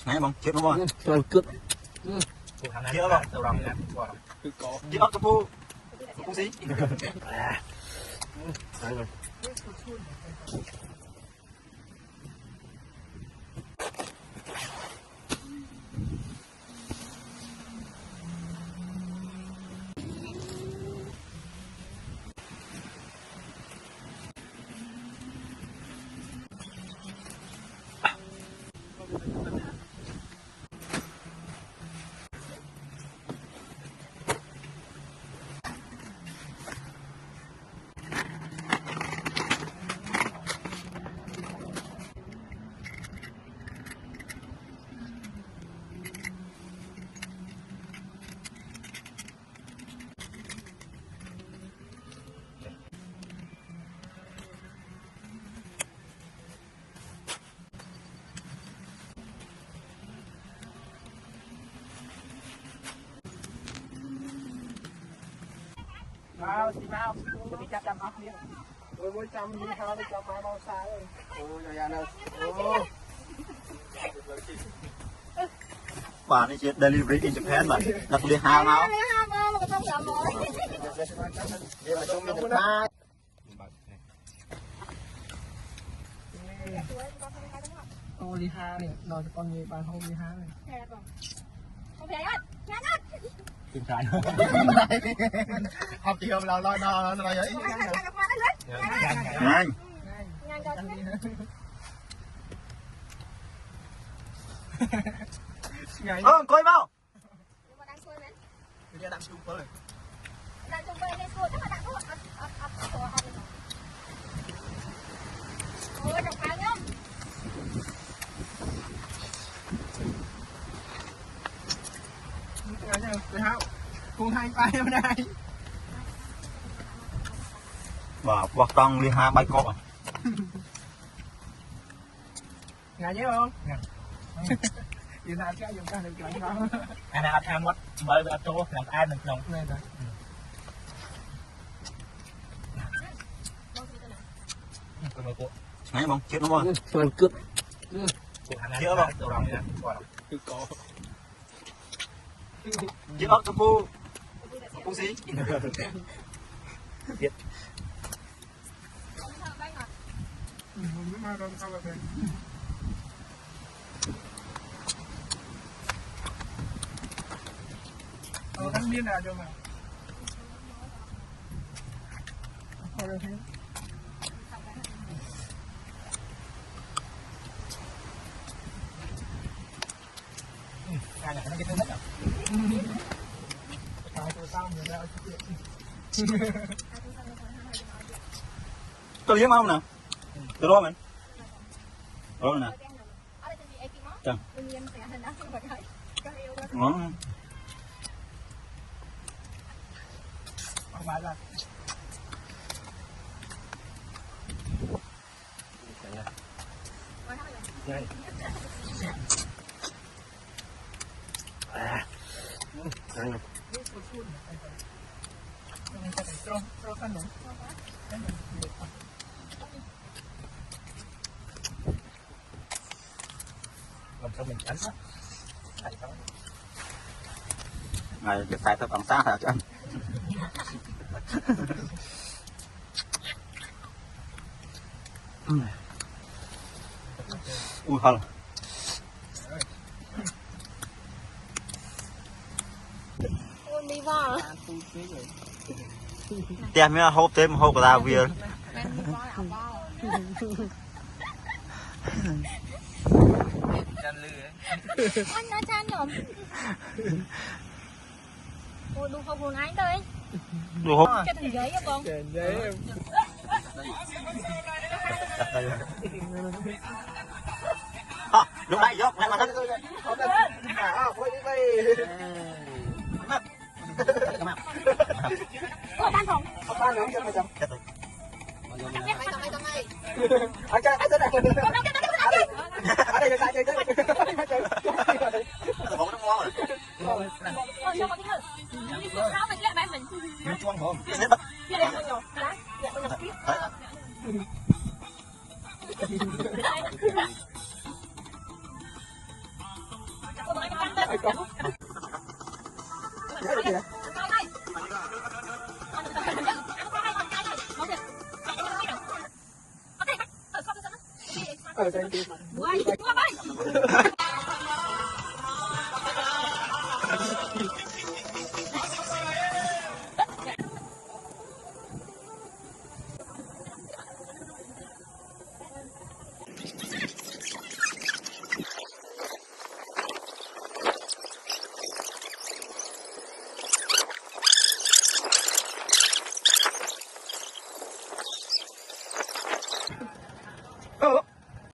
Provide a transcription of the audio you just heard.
Nãy bông chết đúng không? Rồi cướp. Chết không? Chết ốc phu. Phu gì? Vào, chị vào. Tôi đi chắp chăm ốc đi. Tôi muốn chăm đi thao đi cho mai bao xa rồi. Ôi trời ơi. Bà này chết delivery in Japan mà. Đặt đi hàng nào? Tôi đi ha này, nói cho con người bạn hôm đi ha này. Không thể ơi, nhanh ơi. Tìm trái. Học chị hôm nào lo vậy. Nhanh. Coi vào. Người ta đang chung với. Đang chung với lên thôi, chắc là đang có ôi, đọc báo nhá. Tôi hao. Cùng hai tay hôm nay. Bà quạt tông đi hai bay cọp à? Ngài nhớ không? Vì sao cái dùng cái được lạnh đó. Anh nào tham mất mới ở chỗ làm ai mình lòng Này rồi. Nãy bông chết đúng không? Rồi cướp. Chết không? Chết ốc phu. Phu gì? Biết. Thanh niên nào cho mà. ai là nó cái thứ nhất à Tôi liếm không nè? Tôi đó mình. Đó nè. Chẳng. Ngon. Không phải là. đây làm sao mình tránh á Ngày cái tay tôi bằng sáng hả chứ anh? Ui hờ. Đi vào. Tem mới hộp thêm hộp của ta vừa. Anh nói chan nhổm. Ôi đu không hồn anh đây. Đu hộp. Cái thằng giấy á con. Chèn giấy em. Lúc đây vô, lại mà thích. Ôi ban phòng. Ban nữa cho mày chồng. Ở đây ở đây. Ở đây chơi chơi. Bóng nó ngon rồi. Ôi sao mà cái hả? Sao mình lại bạn mình. Nó chuông không? Sẽ bắt. Cái này rồi. Lá. Dạ con được biết. ai có Ôi, qua bay.